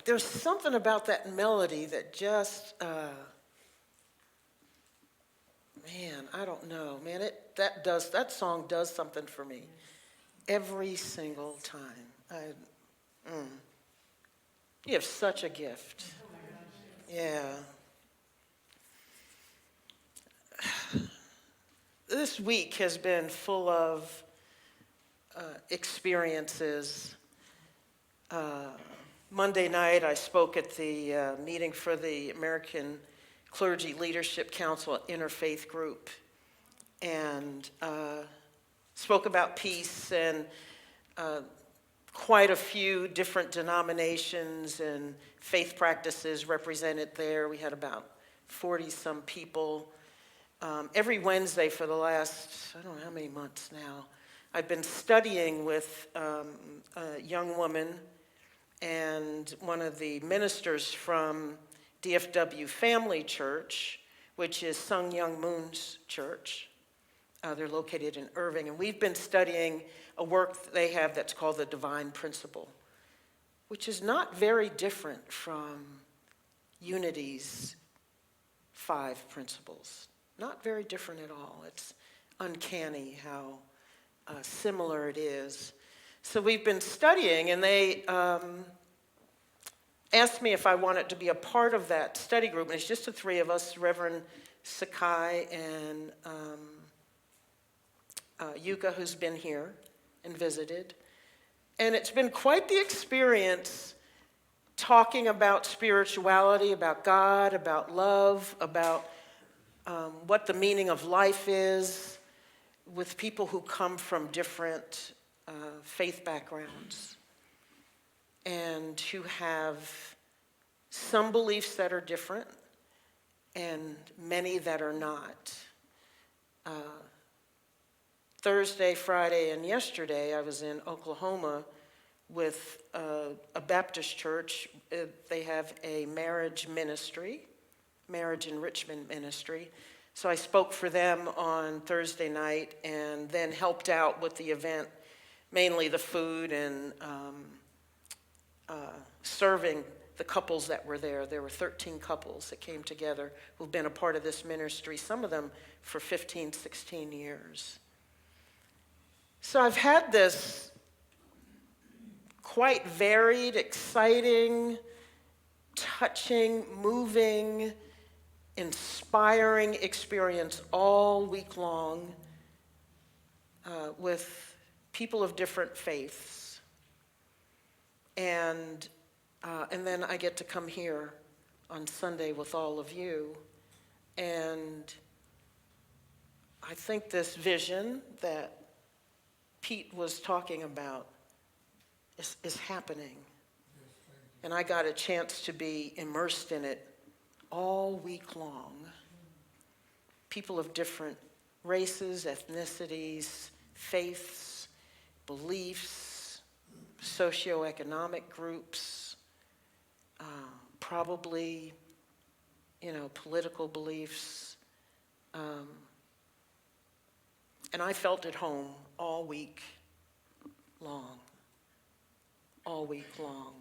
there's something about that melody that just, man, I don't know, man. That song does something for me every single time. You have such a gift. Yeah. This week has been full of experiences. Monday night, I spoke at the meeting for the American Clergy Leadership Council Interfaith Group, and spoke about peace, and quite a few different denominations and faith practices represented there. We had about 40-some people. Every Wednesday for the last, I don't know how many months now, I've been studying with a young woman and one of the ministers from DFW Family Church, which is Sung Young Moon's church. They're located in Irving, and we've been studying a work that they have that's called the Divine Principle, which is not very different from Unity's 5 principles. Not very different at all. It's uncanny how similar it is. So we've been studying, and they asked me if I wanted to be a part of that study group. And it's just the 3 of us, Reverend Sakai and Yuka, who's been here and visited. And it's been quite the experience talking about spirituality, about God, about love, about what the meaning of life is, with people who come from different faith backgrounds and who have some beliefs that are different and many that are not. Thursday, Friday, and yesterday, I was in Oklahoma with a Baptist church. They have a marriage enrichment ministry. So I spoke for them on Thursday night and then helped out with the event, mainly the food and serving the couples that were there. There were 13 couples that came together who've been a part of this ministry, some of them for 15, 16 years. So I've had this quite varied, exciting, touching, moving, inspiring experience all week long with people of different faiths. And then I get to come here on Sunday with all of you. And I think this vision that Pete was talking about is happening. And I got a chance to be immersed in it all week long. People of different races, ethnicities, faiths, beliefs, socioeconomic groups, probably, political beliefs. And I felt at home all week long. All week long.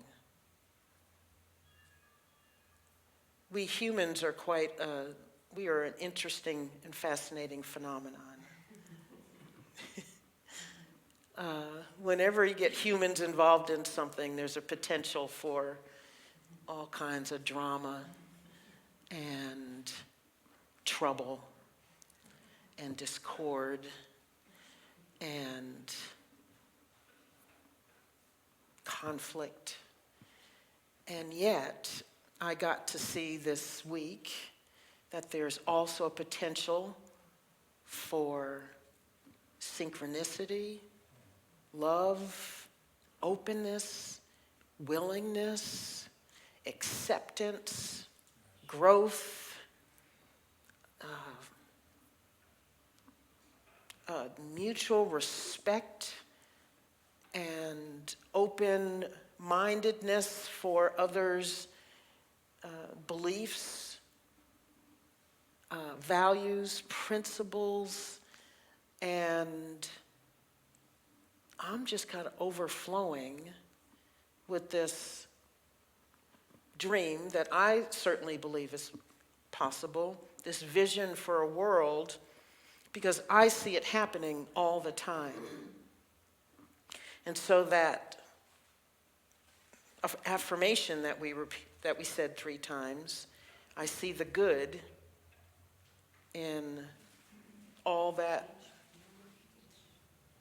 We humans are we are an interesting and fascinating phenomenon. Whenever you get humans involved in something, there's a potential for all kinds of drama and trouble and discord and conflict. And yet, I got to see this week that there's also a potential for synchronicity, love, openness, willingness, acceptance, growth, mutual respect, and open-mindedness for others' beliefs, values, principles, and I'm just kind of overflowing with this dream that I certainly believe is possible, this vision for a world, because I see it happening all the time. And so that affirmation that we said 3 times, I see the good in all that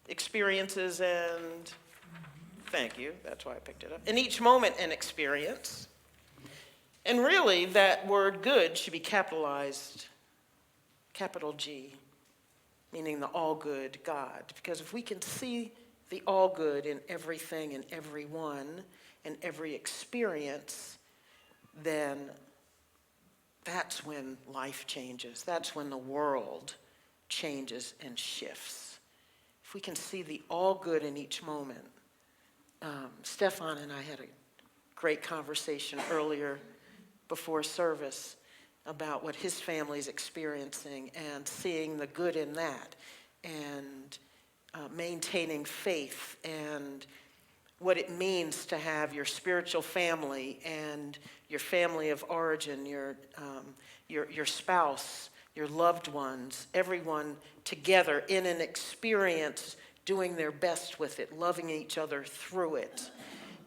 experiences and, thank you, that's why I picked it up. In each moment an experience. And really, that word good should be capitalized, capital G, meaning the all good God. Because if we can see the all good in everything and everyone and every experience, then that's when life changes. That's when the world changes and shifts. If we can see the all good in each moment. Stefan and I had a great conversation earlier before service about what his family's experiencing and seeing the good in that and maintaining faith and what it means to have your spiritual family and your family of origin, your spouse, your loved ones, everyone together in an experience, doing their best with it, loving each other through it.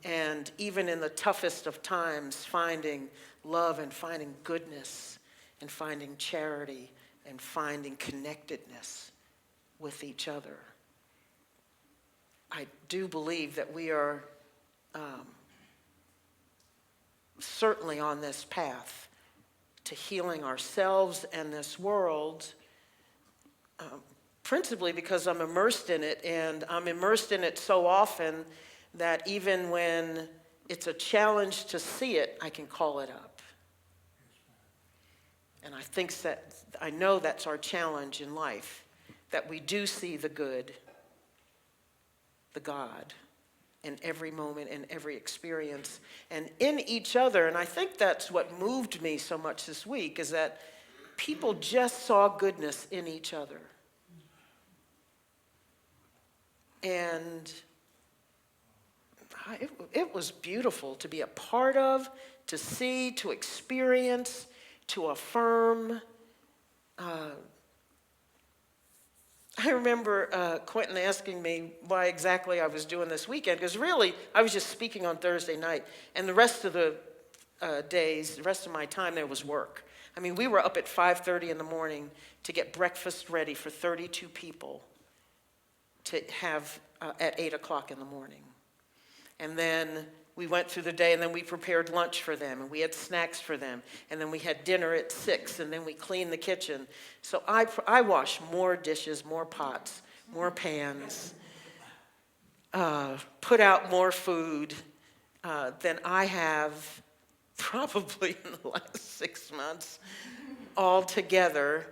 And even in the toughest of times, finding love and finding goodness and finding charity and finding connectedness with each other. I do believe that we are certainly on this path to healing ourselves and this world, principally because I'm immersed in it, and I'm immersed in it so often that even when it's a challenge to see it, I can call it up. And I know that's our challenge in life, that we do see the good, the God, in every moment and every experience, and in each other. And I think that's what moved me so much this week, is that people just saw goodness in each other. And it was beautiful to be a part of, to see, to experience, to affirm. I remember Quentin asking me why exactly I was doing this weekend, because really I was just speaking on Thursday night, and the rest of the days, the rest of my time there was work. I mean, we were up at 5:30 in the morning to get breakfast ready for 32 people to have at 8 o'clock in the morning. And then we went through the day, and then we prepared lunch for them, and we had snacks for them, and then we had dinner at 6, and then we cleaned the kitchen. So I wash more dishes, more pots, more pans, put out more food than I have probably in the last 6 months altogether,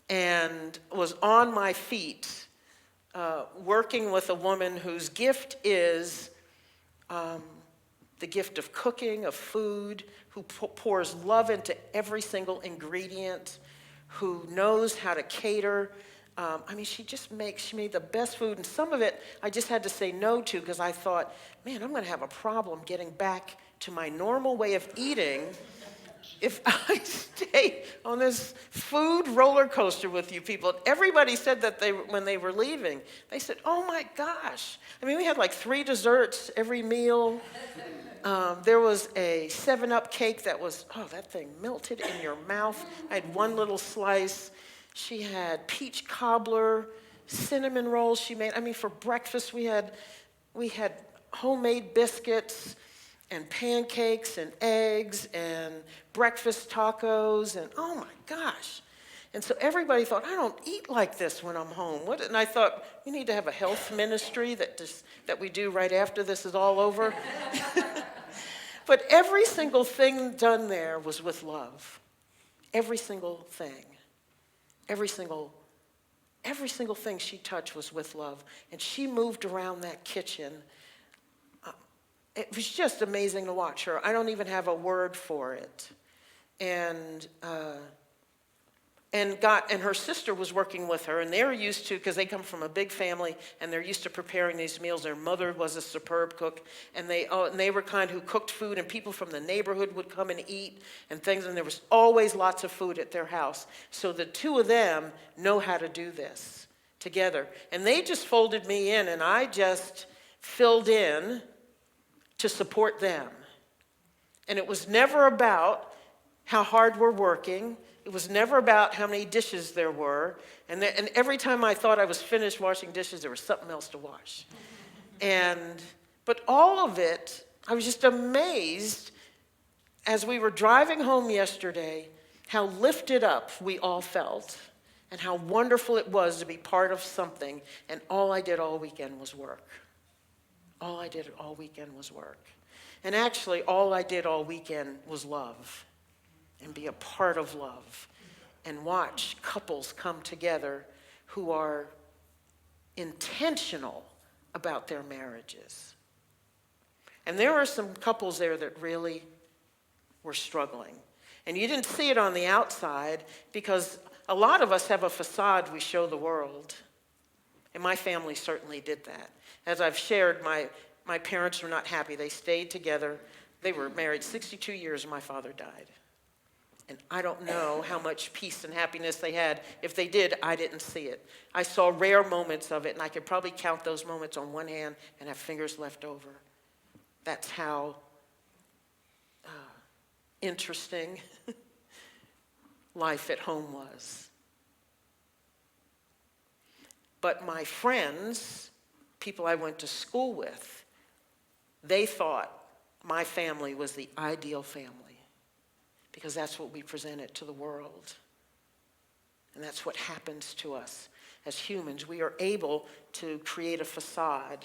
and was on my feet working with a woman whose gift is the gift of cooking, of food, who pours love into every single ingredient, who knows how to cater. She made the best food, and some of it I just had to say no to because I thought, man, I'm going to have a problem getting back to my normal way of eating if I stay on this food roller coaster with you people. Everybody said that when they were leaving, they said, oh my gosh. I mean, we had like 3 desserts every meal. There was a 7-Up cake that was, that thing melted in your mouth. I had one little slice. She had peach cobbler, cinnamon rolls she made. I mean, for breakfast we had homemade biscuits and pancakes and eggs and breakfast tacos, and oh my gosh. And so everybody thought, I don't eat like this when I'm home. And I thought, we need to have a health ministry that we do right after this is all over. But every single thing done there was with love. Every single thing. Every single thing she touched was with love. And she moved around that kitchen. It was just amazing to watch her. I don't even have a word for it. And and her sister was working with her, and they're used to, because they come from a big family, and they're used to preparing these meals. Their mother was a superb cook, and they were kind who cooked food, and people from the neighborhood would come and eat and things, and there was always lots of food at their house. So the two of them know how to do this together. And they just folded me in, and I just filled in to support them. And it was never about how hard we're working. It was never about how many dishes there were. And every time I thought I was finished washing dishes, there was something else to wash. But all of it, I was just amazed as we were driving home yesterday, how lifted up we all felt and how wonderful it was to be part of something. And all I did all weekend was work. All I did all weekend was work. And actually, all I did all weekend was love. And be a part of love and watch couples come together who are intentional about their marriages. And there are some couples there that really were struggling. And you didn't see it on the outside because a lot of us have a facade we show the world. And my family certainly did that. As I've shared, my parents were not happy. They stayed together. They were married 62 years and my father died. And I don't know how much peace and happiness they had. If they did, I didn't see it. I saw rare moments of it, and I could probably count those moments on one hand and have fingers left over. That's how interesting life at home was. But my friends, people I went to school with, they thought my family was the ideal family. Because that's what we presented to the world. And that's what happens to us as humans. We are able to create a facade.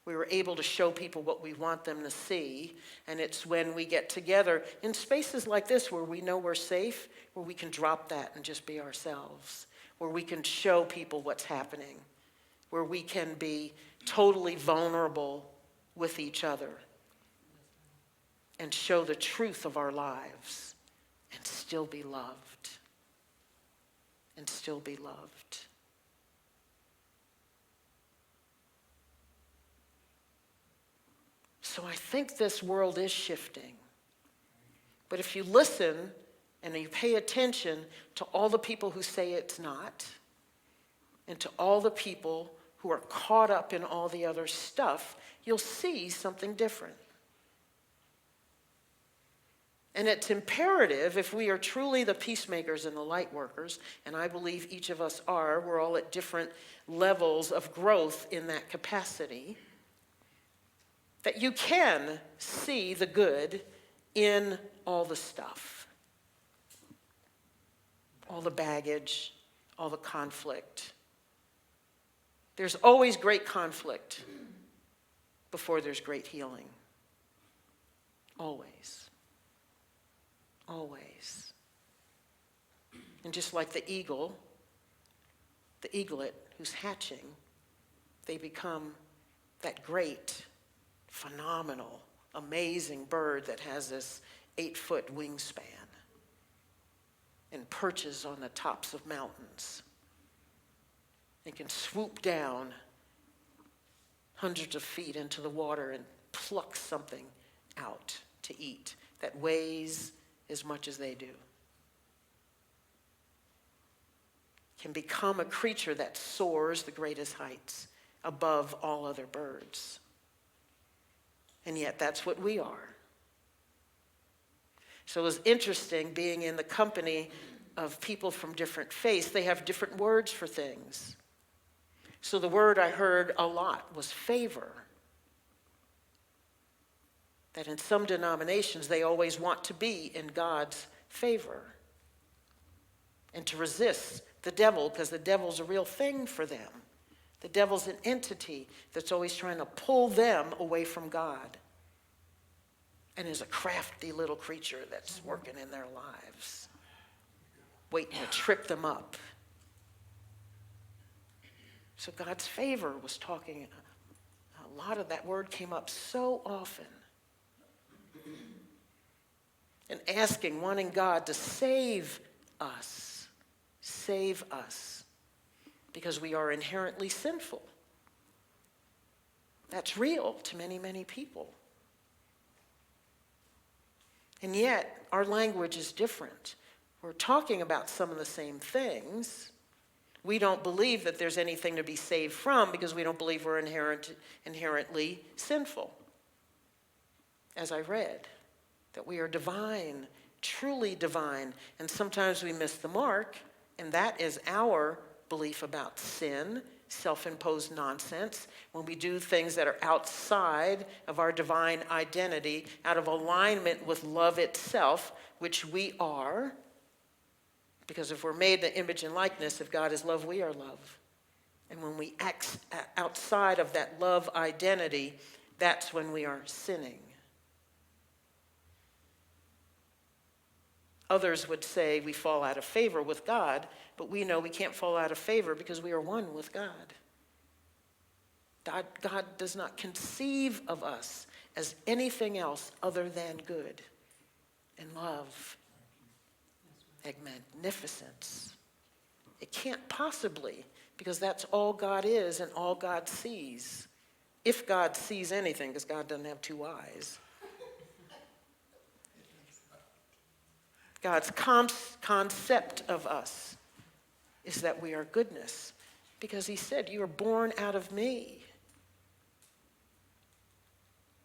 We are able to show people what we want them to see. And it's when we get together in spaces like this where we know we're safe, where we can drop that and just be ourselves, where we can show people what's happening, where we can be totally vulnerable with each other and show the truth of our lives. And still be loved. And still be loved. So I think this world is shifting. But if you listen and you pay attention to all the people who say it's not, and to all the people who are caught up in all the other stuff, you'll see something different. And it's imperative, if we are truly the peacemakers and the light workers, and I believe each of us are, we're all at different levels of growth in that capacity, that you can see the good in all the stuff, all the baggage, all the conflict. There's always great conflict before there's great healing. Always. Always. And just like the eaglet who's hatching, they become that great, phenomenal, amazing bird that has this 8-foot wingspan and perches on the tops of mountains and can swoop down hundreds of feet into the water and pluck something out to eat that weighs as much as they do. Can become a creature that soars the greatest heights above all other birds. And yet that's what we are. So it was interesting being in the company of people from different faiths. They have different words for things. So the word I heard a lot was favor. That in some denominations, they always want to be in God's favor and to resist the devil, because the devil's a real thing for them. The devil's an entity that's always trying to pull them away from God and is a crafty little creature that's working in their lives, waiting to trip them up. So God's favor was talking, a lot of that word came up so often. And asking, wanting God to save us save us, because we are inherently sinful. That's real to many, many people. And yet, our language is different. We're talking about some of the same things. We don't believe that there's anything to be saved from because we don't believe we're inherently sinful. As I read, that we are divine, truly divine. And sometimes we miss the mark, and that is our belief about sin, self-imposed nonsense, when we do things that are outside of our divine identity, out of alignment with love itself, which we are. Because if we're made in the image and likeness, if God is love, we are love. And when we act outside of that love identity, that's when we are sinning. Others would say we fall out of favor with God, but we know we can't fall out of favor because we are one with God. God does not conceive of us as anything else other than good and love and magnificence. It can't possibly, because that's all God is and all God sees. If God sees anything, because God doesn't have two eyes. God's concept of us is that we are goodness, because he said, you are born out of me.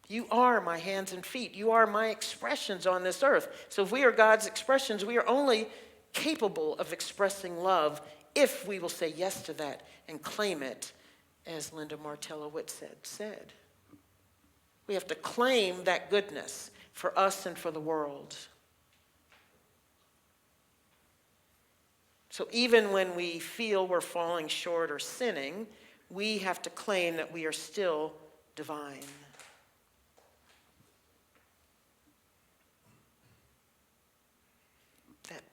You are my hands and feet. You are my expressions on this earth. So if we are God's expressions, we are only capable of expressing love if we will say yes to that and claim it, as Linda Martella-Whitsett said. We have to claim that goodness for us and for the world. So even when we feel we're falling short or sinning, we have to claim that we are still divine. That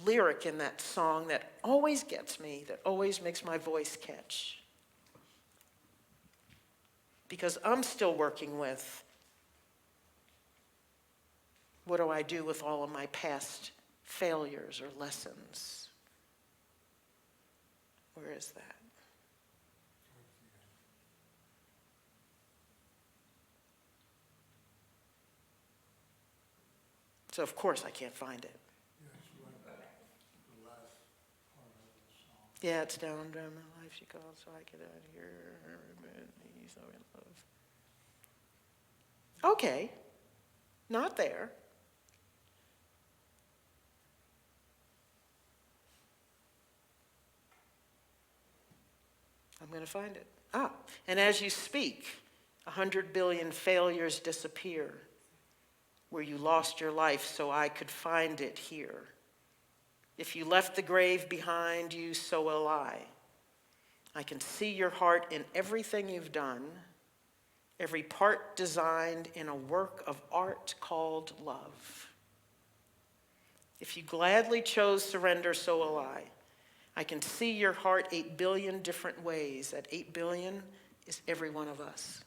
lyric in that song that always gets me, that always makes my voice catch. Because I'm still working with, what do I do with all of my past failures or lessons? Where is that? So of course I can't find it. Yeah, it's down my life she called, so I get out of here. He's so in love. Okay, not there. I'm going to find it. And as you speak, 100 billion failures disappear, where you lost your life so I could find it here. If you left the grave behind you, so will I. I can see your heart in everything you've done, every part designed in a work of art called love. If you gladly chose surrender, so will I. I can see your heart 8 billion different ways. That 8 billion is every one of us.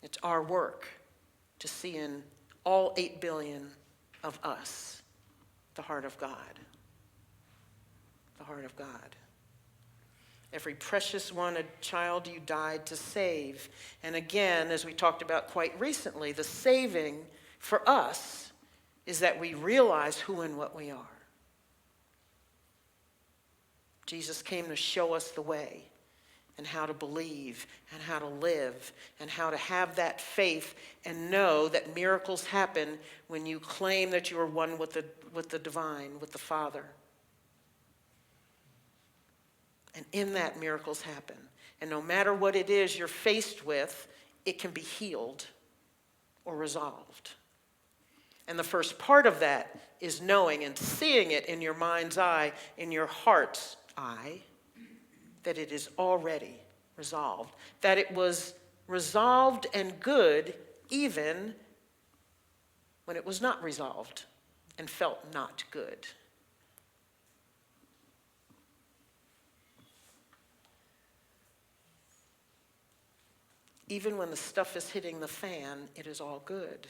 It's our work to see in all 8 billion of us the heart of God. The heart of God. Every precious one, a child you died to save. And again, as we talked about quite recently, the saving for us is that we realize who and what we are. Jesus came to show us the way and how to believe and how to live and how to have that faith and know that miracles happen when you claim that you are one with the divine, with the Father. And in that, miracles happen. And no matter what it is you're faced with, it can be healed or resolved. And the first part of that is knowing and seeing it in your mind's eye, in your heart's eye, that it is already resolved. That it was resolved and good even when it was not resolved and felt not good. Even when the stuff is hitting the fan, it is all good.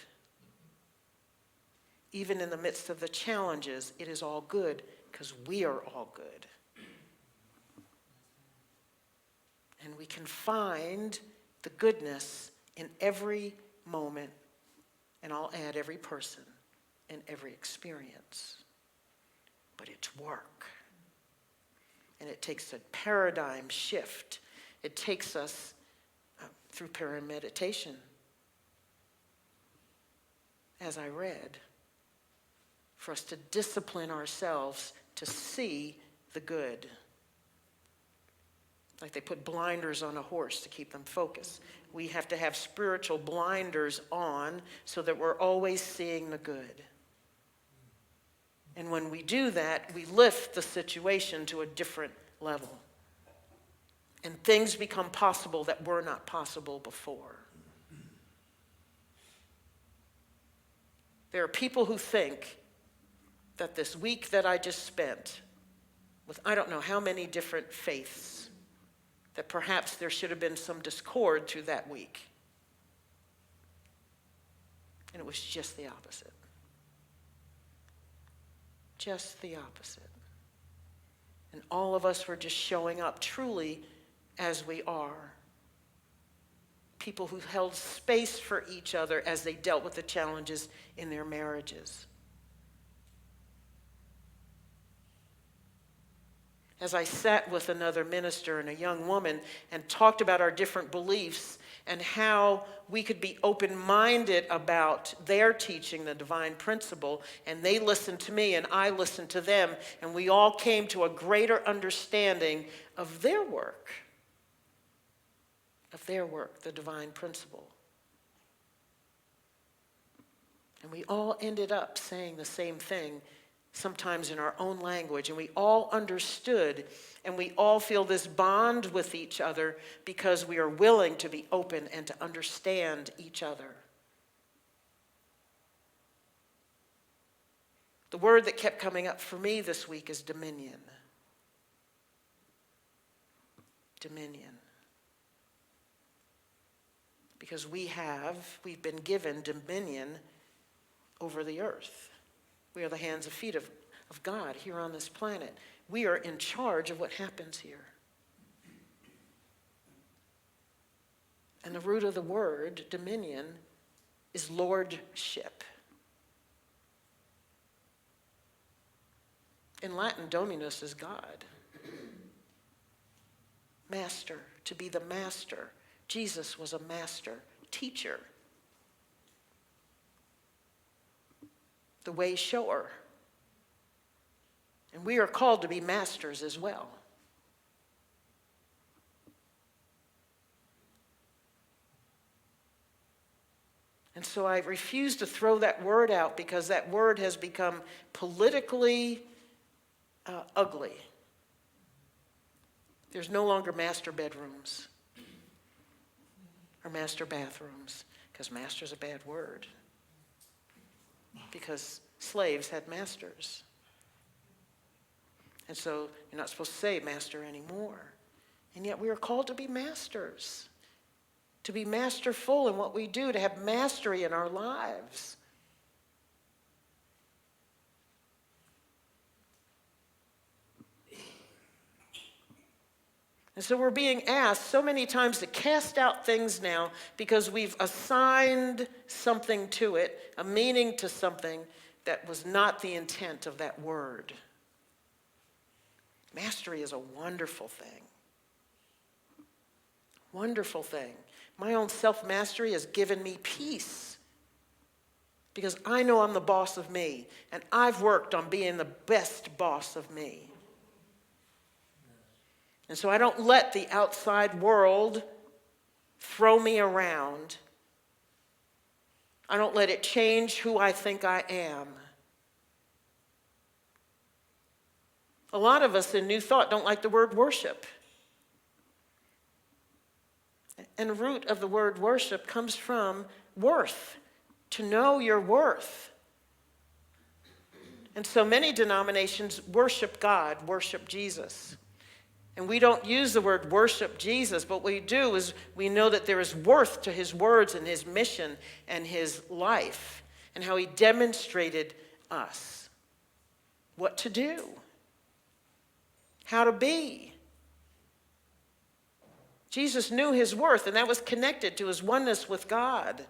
even in the midst of the challenges, it is all good because we are all good. And we can find the goodness in every moment, and I'll add every person and every experience. But it's work. And it takes a paradigm shift. It takes us through prayer and meditation, as I read, for us to discipline ourselves to see the good. Like they put blinders on a horse to keep them focused. We have to have spiritual blinders on so that we're always seeing the good. And when we do that, we lift the situation to a different level. And things become possible that were not possible before. There are people who think that this week that I just spent with I don't know how many different faiths, that perhaps there should have been some discord through that week. And it was just the opposite. Just the opposite. And all of us were just showing up truly as we are. People who held space for each other as they dealt with the challenges in their marriages. As I sat with another minister and a young woman and talked about our different beliefs and how we could be open-minded about their teaching the divine principle, and they listened to me and I listened to them, and we all came to a greater understanding of their work, the divine principle. And we all ended up saying the same thing, sometimes in our own language, and we all understood, and we all feel this bond with each other because we are willing to be open and to understand each other. The word that kept coming up for me this week is dominion. Dominion. Because we've been given dominion over the earth. We are the hands and feet of God here on this planet. We are in charge of what happens here. And the root of the word, dominion, is lordship. In Latin, dominus is God. Master, to be the master. Jesus was a master, teacher. The way shower. And we are called to be masters as well. And so I refuse to throw that word out because that word has become politically ugly. There's no longer master bedrooms or master bathrooms, because master's a bad word. Because slaves had masters. And so you're not supposed to say master anymore. And yet we are called to be masters, to be masterful in what we do, to have mastery in our lives. And so we're being asked so many times to cast out things now because we've assigned something to it, a meaning to something that was not the intent of that word. Mastery is a wonderful thing. Wonderful thing. My own self-mastery has given me peace because I know I'm the boss of me, and I've worked on being the best boss of me. And so I don't let the outside world throw me around. I don't let it change who I think I am. A lot of us in New Thought don't like the word worship. And the root of the word worship comes from worth, to know your worth. And so many denominations worship God, worship Jesus. And we don't use the word worship Jesus, but what we do is we know that there is worth to his words and his mission and his life. and how he demonstrated us what to do, how to be. Jesus knew his worth, and that was connected to his oneness with God.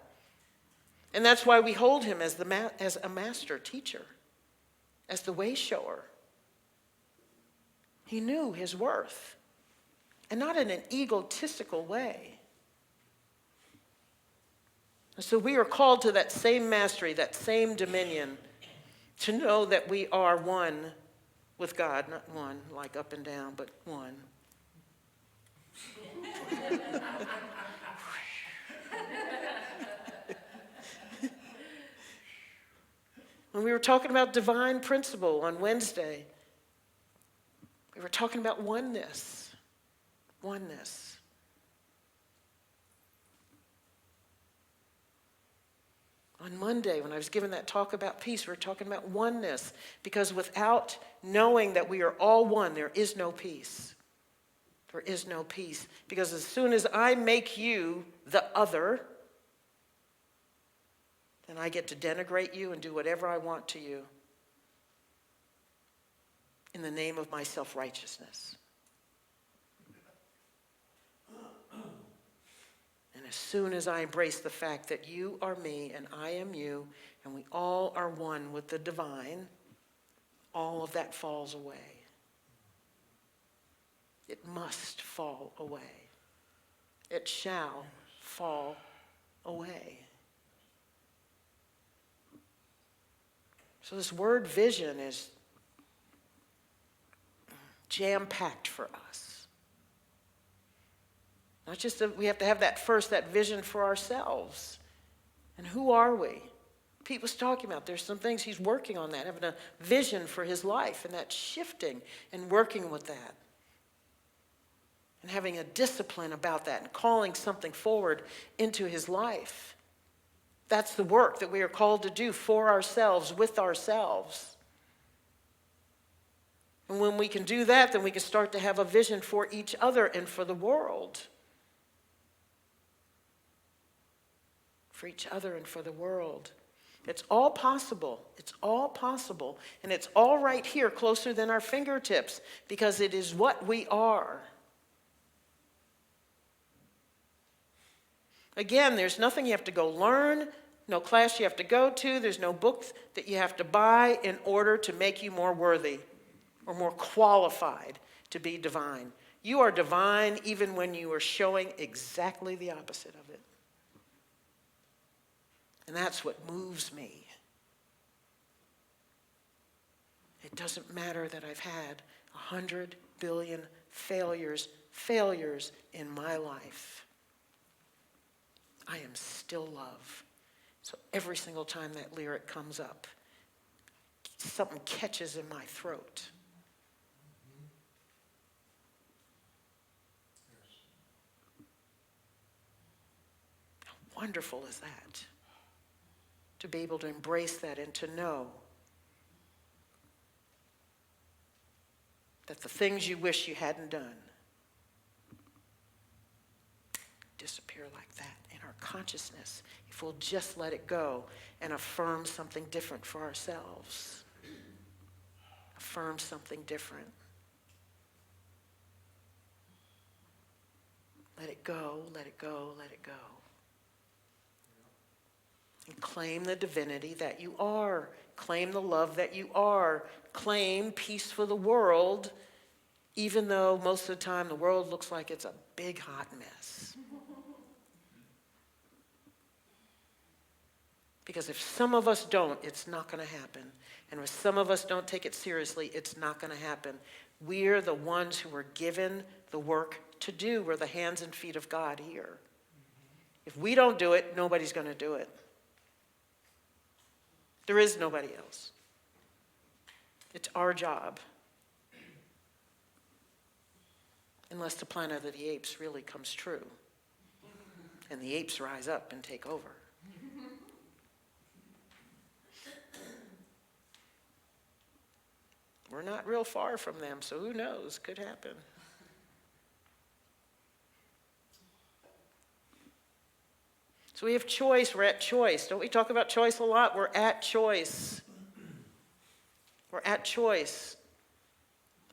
And that's why we hold him as a master teacher, as the way shower. He knew his worth, and not in an egotistical way. And so we are called to that same mastery, that same dominion, to know that we are one with God. Not one like up and down, but one. When we were talking about divine principle on Wednesday, we were talking about oneness. Oneness. On Monday, when I was giving that talk about peace, we were talking about oneness. Because without knowing that we are all one, there is no peace. There is no peace. Because as soon as I make you the other, then I get to denigrate you and do whatever I want to you in the name of my self-righteousness. And as soon as I embrace the fact that you are me and I am you, and we all are one with the divine, all of that falls away. It must fall away. It shall fall away. So this word vision is jam-packed for us. Not just that we have to have that vision for ourselves. And who are we? Pete was talking about there's some things he's working on that, having a vision for his life, and that shifting and working with that. And having a discipline about that and calling something forward into his life. That's the work that we are called to do for ourselves, with ourselves. And when we can do that, then we can start to have a vision for each other and for the world. For each other and for the world. It's all possible. It's all possible. And it's all right here, closer than our fingertips, because it is what we are. Again, there's nothing you have to go learn, no class you have to go to, there's no book that you have to buy in order to make you more worthy or more qualified to be divine. You are divine even when you are showing exactly the opposite of it. And that's what moves me. It doesn't matter that I've had 100 billion failures in my life. I am still love. So every single time that lyric comes up, something catches in my throat. How wonderful is that? To be able to embrace that and to know that the things you wish you hadn't done disappear like that in our consciousness if we'll just let it go and affirm something different for ourselves. Affirm something different. Let it go, let it go, let it go. And claim the divinity that you are. Claim the love that you are. Claim peace for the world, even though most of the time the world looks like it's a big hot mess. Because if some of us don't, it's not going to happen. And if some of us don't take it seriously, it's not going to happen. We're the ones who are given the work to do. We're the hands and feet of God here. If we don't do it, nobody's going to do it. There is nobody else. It's our job. Unless the Planet of the Apes really comes true. And the apes rise up and take over. We're not real far from them, so who knows? Could happen. So So we have choice. We're at choice. Don't we talk about choice a lot? We're at choice. We're at choice.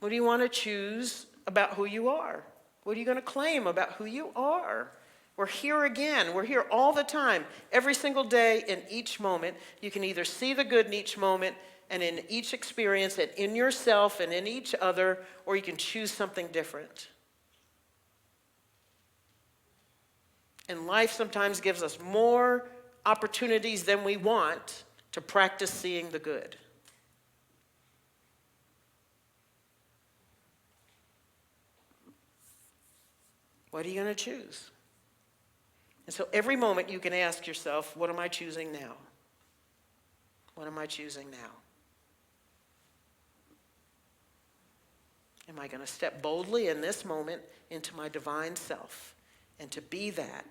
What do you want to choose about who you are? What are you going to claim about who you are? We're here again. We're here all the time, every single day, in each moment. You can either see the good in each moment and in each experience and in yourself and in each other, or you can choose something different. And life sometimes gives us more opportunities than we want to practice seeing the good. What are you going to choose? And so every moment you can ask yourself, what am I choosing now? What am I choosing now? Am I going to step boldly in this moment into my divine self and to be that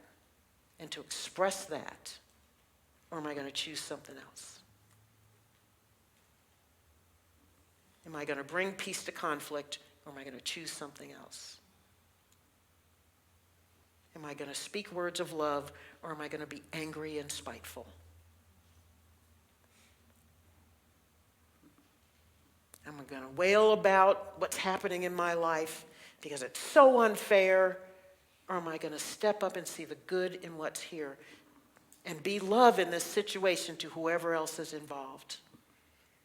and to express that? Or am I going to choose something else? Am I going to bring peace to conflict, or am I going to choose something else? Am I going to speak words of love, or am I going to be angry and spiteful? Am I going to wail about what's happening in my life because it's so unfair, or am I going to step up and see the good in what's here and be love in this situation to whoever else is involved?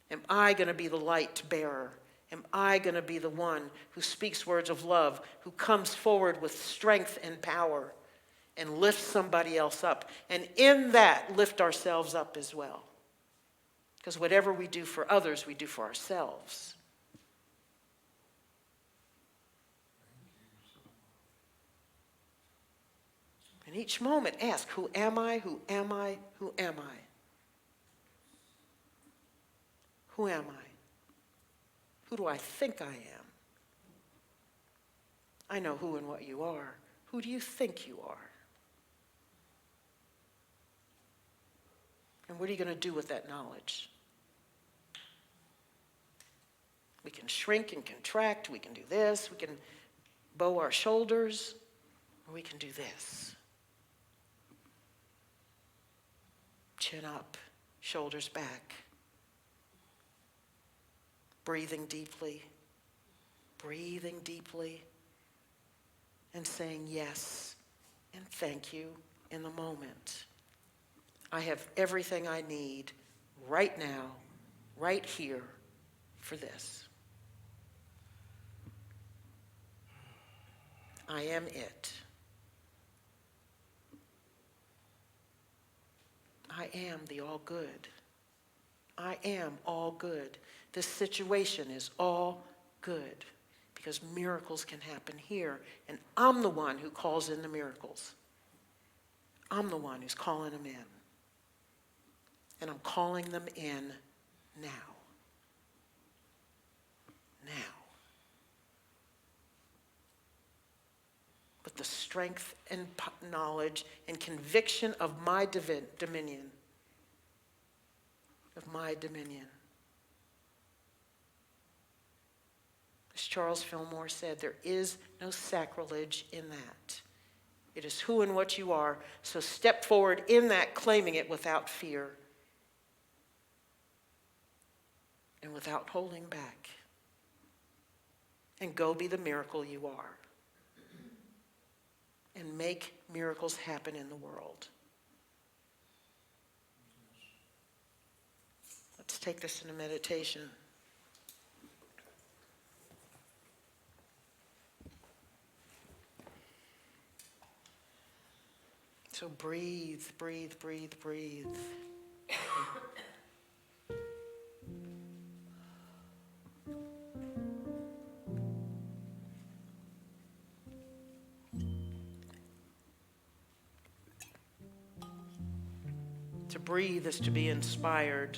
Am I going to be the light bearer? Am I going to be the one who speaks words of love, who comes forward with strength and power and lifts somebody else up? And in that, lift ourselves up as well. Because whatever we do for others, we do for ourselves. And each moment, ask, who am I? Who am I? Who am I? Who am I? Who do I think I am? I know who and what you are. Who do you think you are? And what are you going to do with that knowledge? We can shrink and contract. We can do this. We can bow our shoulders. Or we can do this. Chin up, shoulders back. Breathing deeply, and saying yes and thank you in the moment. I have everything I need right now, right here, for this. I am it. I am the all good. I am all good. This situation is all good because miracles can happen here. And I'm the one who calls in the miracles. I'm the one who's calling them in. And I'm calling them in now. Now. With the strength and knowledge and conviction of my dominion. Of my dominion. As Charles Fillmore said, there is no sacrilege in that. It is who and what you are, so step forward in that, claiming it without fear and without holding back. And go be the miracle you are. And make miracles happen in the world. Let's take this into meditation. So breathe, breathe, breathe, breathe. To breathe is to be inspired.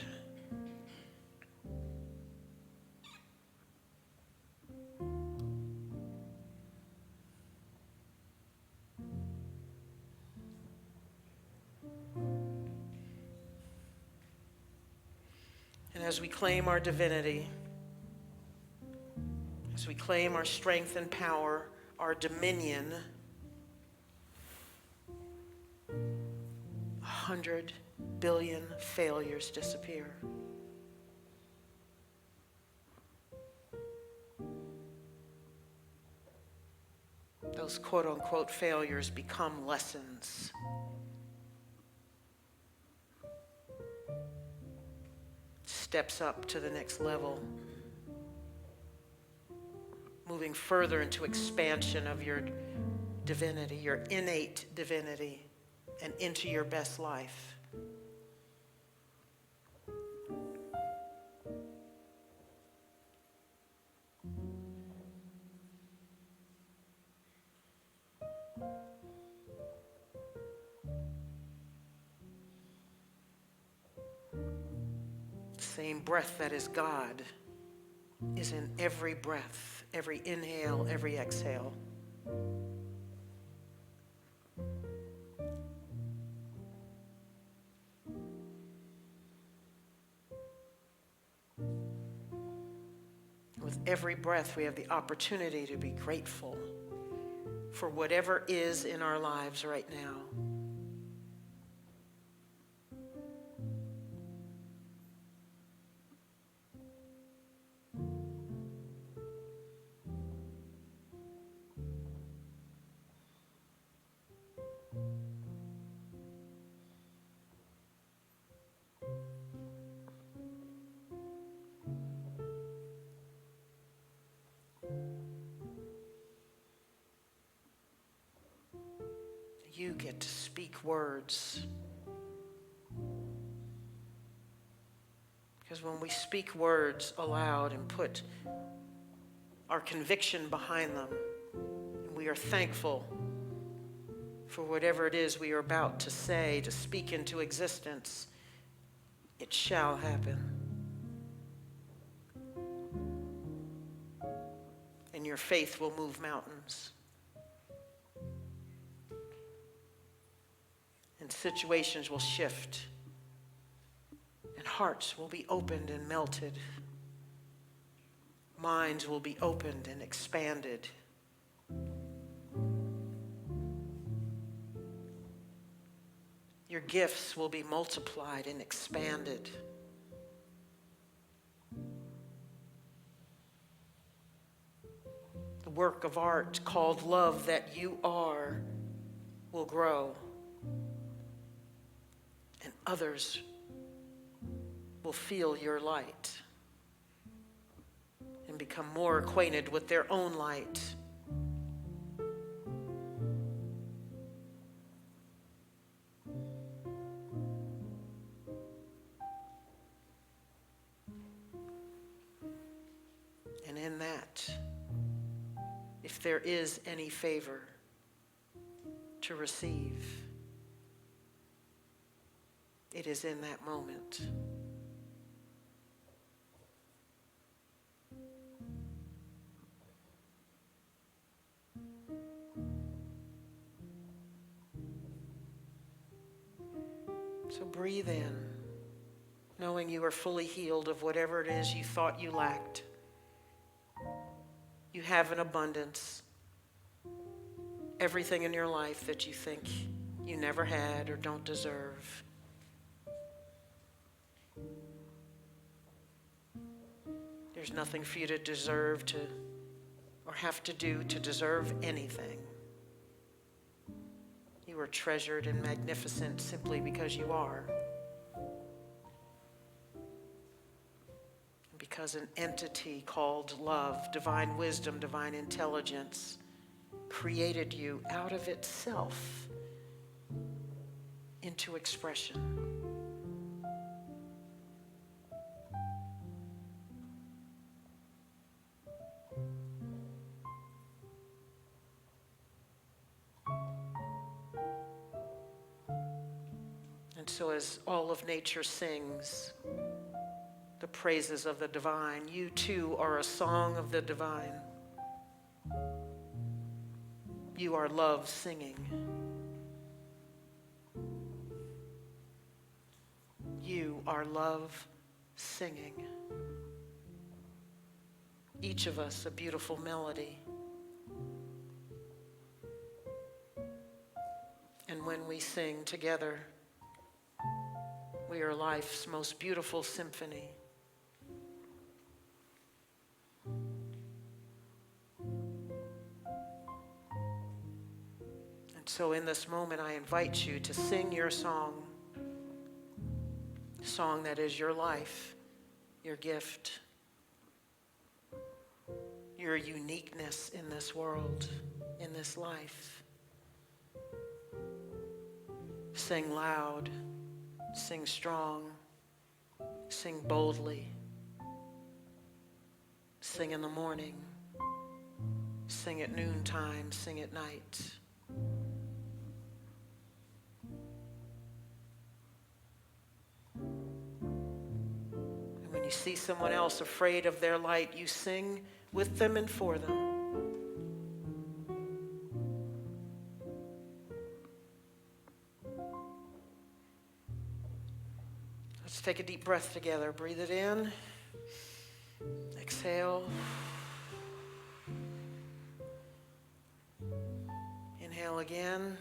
And as we claim our divinity, as we claim our strength and power, our dominion, 100 billion failures disappear. Those quote-unquote failures become lessons. Steps up to the next level. Moving further into expansion of your divinity, your innate divinity, and into your best life. Same breath that is God is in every breath, every inhale, every exhale. With every breath, we have the opportunity to be grateful for whatever is in our lives right now. You get to speak words. Because when we speak words aloud and put our conviction behind them, and we are thankful for whatever it is we are about to say, to speak into existence, it shall happen. And your faith will move mountains. And situations will shift. And hearts will be opened and melted. Minds will be opened and expanded. Your gifts will be multiplied and expanded. The work of art called love that you are will grow. And others will feel your light and become more acquainted with their own light. And in that, if there is any favor to receive, it is in that moment. So breathe in, knowing you are fully healed of whatever it is you thought you lacked. You have an abundance. Everything in your life that you think you never had or don't deserve. There's nothing for you to deserve to or have to do to deserve anything. You are treasured and magnificent simply because you are. Because an entity called love, divine wisdom, divine intelligence, created you out of itself into expression. And so as all of nature sings the praises of the divine, you too are a song of the divine. You are love singing. You are love singing. Each of us a beautiful melody. And when we sing together, We are life's most beautiful symphony. And so in this moment, I invite you to sing your song, a song that is your life, your gift, your uniqueness in this world, in this life. Sing loud, sing strong, sing boldly. Sing in the morning, sing at noontime, sing at night. And when you see someone else afraid of their light, you sing with them and for them. Let's take a deep breath together. Breathe it in. Exhale. Inhale again.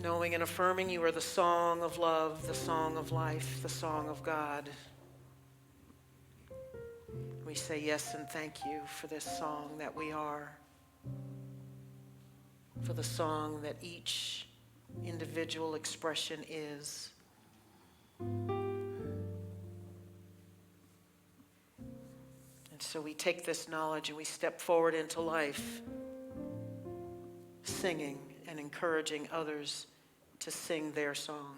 Knowing and affirming you are the song of love, the song of life, the song of God. We say yes and thank you for this song that we are, for the song that each individual expression is. So we take this knowledge and we step forward into life, singing and encouraging others to sing their song.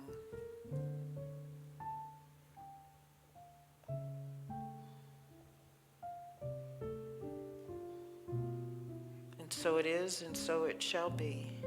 And so it is, and so it shall be.